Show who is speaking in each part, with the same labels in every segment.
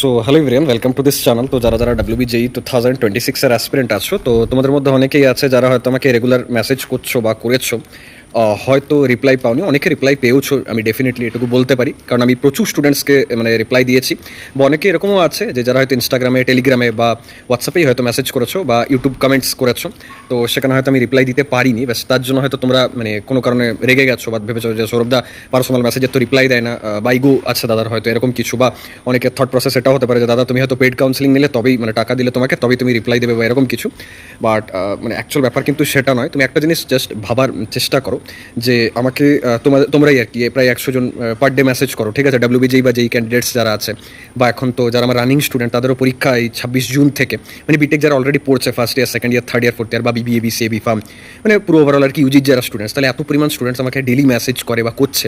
Speaker 1: So hello everyone, welcome to this channel. তো যারা যারা WBJEE 2026 এর অ্যাসপিরেন্ট আছো, তো তোমাদের মধ্যে অনেকেই আছে যারা হয়তো আমাকে রেগুলার মেসেজ করছো বা করেছো, হয়তো রিপ্লাই পাওনি, অনেকে রিপ্লাই পেয়েওছো, আমি ডেফিনেটলি এটুকু বলতে পারি, কারণ আমি প্রচুর স্টুডেন্টসকে মানে রিপ্লাই দিয়েছি। বা অনেকে এরকমও আছে যে যারা হয়তো ইনস্টাগ্রামে, টেলিগ্রামে বা হোয়াটসঅ্যাপেই হয়তো মেসেজ করেছো বা ইউটিউব কমেন্টস করেছো, তো সেখানে হয়তো আমি রিপ্লাই দিতে পারিনি। ব্যাস তার জন্য হয়তো তোমরা মানে কোনো কারণে রেগে গেছো বা ভেবেছো যে সৌরভদা পার্সোনাল মেসেজের তো রিপ্লাই দেয় না, বা ইগো আছে দাদার হয়তো এরকম কিছু, বা অনেকের থট প্রসেস এটাও হতে পারে যে দাদা তুমি হয়তো পেড কাউন্সিলিং নিলে তবেই মানে টাকা দিলে তোমাকে তবেই তুমি রিপ্লাই দেবে বা এরকম কিছু। বাট মানে অ্যাকচুয়াল ব্যাপার কিন্তু সেটা নয়। তুমি একটা জিনিস জাস্ট ভাবার চেষ্টা করো যে আমাকে তোমরাই আর কি প্রায় 100 জন পার ডে মেসেজ করো, ঠিক আছে, WBJEE বা যেই ক্যান্ডিডেটস যারা আছে, বা এখন তো যারা আমার রানিং স্টুডেন্ট তাদেরও পরীক্ষা এই 26 জুন থেকে, মানে বিটেক যারা অলরেডি পড়ছে first year, second year, third year, fourth year, বা BBA, BCA, B.Pharm, মানে পুরো ওভারঅল আর কি ইউজির যারা স্টুডেন্টস, তাহলে এত পরিমাণ স্টুডেন্টস আমাকে ডেলি মেসেজ করে বা করছে,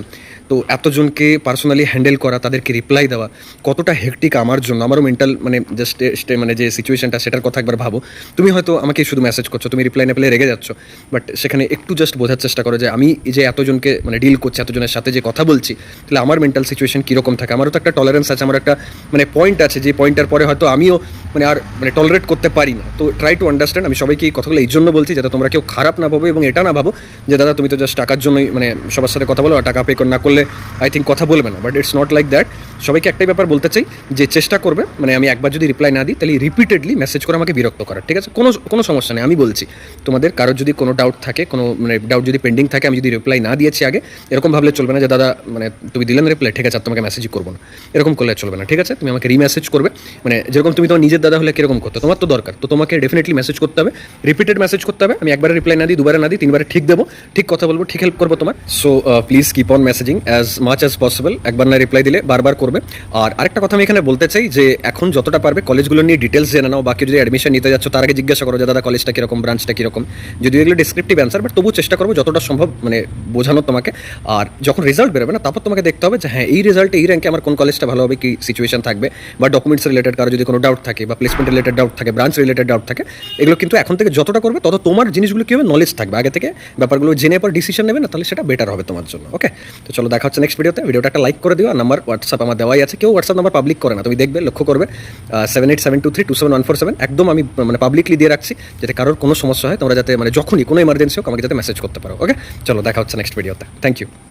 Speaker 1: তো এতজনকে পার্সোনালি হ্যান্ডেল করা, তাদেরকে রিপ্লাই দেওয়া কতটা হেক্টিক আমার জন্য, আমারও মেন্টাল মানে জাস্ট মানে যে সিচুয়েশনটা সেটার কথা একবার ভাবো। তুমি হয়তো আমাকে শুধু মেসেজ করছো, তুমি রিপ্লাই না পেলে রেগে যাচ্ছ, বাট সেখানে একটু জাস্ট বোঝার চেষ্টা করো যে আমি যে এতজনকে মানে ডিল করছি, এতজনের সাথে যে কথা বলছি, তাহলে আমার মেন্টাল সিচুয়েশন কীরকম থাকে। আমারও তো একটা টলারেন্স আছে, আমার একটা মানে পয়েন্ট আছে, যে পয়েন্টটার পরে হয়তো আমিও মানে আর মানে টলারেট করতে পারি না। তো ট্রাই টু আন্ডারস্ট্যান্ড। আমি সবাইকে এই কথাগুলো এই জন্য বলছি যাতে তোমরা কেউ খারাপ না ভাবো, এবং এটা না ভাবো যে দাদা তুমি তো জাস্ট টাকার জন্যই মানে সবার সাথে কথা বলো, আর টাকা পে না করলে আই থিঙ্ক কথা বলবে না। But it's not like that. সবাইকে একটাই ব্যাপার বলতে চাই যে চেষ্টা করবে, মানে আমি একবার যদি রিপ্লাই না দিই তাহলে রিপিটেডলি মেসেজ করে আমাকে বিরক্ত করার, ঠিক আছে? কোনো সমস্যা নেই, আমি বলছি তোমাদের কারোর যদি কোনো ডাউট থাকে, কোনো মানে ডাউট যদি পেন্ডিং থাকে, আমি যদি রিপ্লাই না দিয়েছি আগে, এরকম ভাবলে চলবে না যে দাদা মানে তুমি দিলে না রিপ্লাই, ঠিক আছে, আর তোমাকে মেসেজই করবো না, এরকম করলে চলবে না, ঠিক আছে? তুমি আমাকে রিমেসেজ করবে, মানে যেরকম তুমি তোমার নিজের দাদা হলে কীরকম করতে, তোমার তো দরকার, তো তোমাকে ডেফিনেটলি মেসেজ করতে হবে, রিপিটেড মেসেজ করতে হবে। আমি একবারে রিপ্লাই না দিই, দুবারে না দিই, তিনবারে ঠিক দেবো, ঠিক কথা বলবো, ঠিক হেল্প করবো তোমার। So please keep on messaging as much as possible. একবার না রিপ্লাই দিলে বারবার করবে। আর আরেকটা কথা আমি এখানে বলতে চাই যে এখন যতটা পারবে কলেজগুলো নিয়ে ডিটেলস জেনে নাও। বাকি যদি অ্যাডমিশন নিতে যাচ্ছ তার আগে জিজ্ঞাসা করো যে দাদা কলেজটা কীরকম, ব্রাঞ্চটা কীরকম, যদি এগুলো ডিসক্রিপটিভ অ্যান্সার, বাট তবু চেষ্টা করবো যতটা সম্ভব মানে বোঝানো তোমাকে। আর যখন রেজাল্ট বেরোবে না, তারপর তোমাকে দেখতে হবে যে হ্যাঁ এই রেজাল্টে এই র্যাঙ্কে আমার কোন কলেজটা ভালো হবে, কি সিচুয়েশন থাকবে, বা ডকুমেন্টস রিলেটেড কারো যদি কোনো ডাউট থাকে, বা প্লেসমেন্ট রিলেটেড ডাউট থাকে, ব্রাঞ্চ রিলেটেড ডাউট থাকে, এগুলো কিন্তু এখন থেকে যতটা করবে তত তোমার জিনিসগুলো কী হবে, নলেজ থাকবে, আগে থেকে ব্যাপারগুলো জেনে পর ডিসিশন নেবে না, তাহলে সেটা বেটার হবে তোমার জন্য। ওকে, তো চলো দেখা হচ্ছে নেক্সট ভিডিওতে। ভিডিওটা একটা লাইক করে দিও, আর নাম্বার হোয়াটসঅ্যাপ আমার দেওয়াই আছে, কেউ হোয়াটসঅ্যাপ নাম্বার পাবলিক করে না, তুমি দেখবে, লক্ষ্য করবে 7872327147 একদম আমি মানে পাবলিকলি দিয়ে রাখছি, যাতে কারোর কোনো সমস্যা হয় তোমরা যাতে মানে যখনই কোনো ইমার্জেন্সি হোক আমাকে যাতে মেসেজ করতে পারো। ওকে, চলো দেখা হচ্ছে নেক্সট ভিডিওতে। Thank you.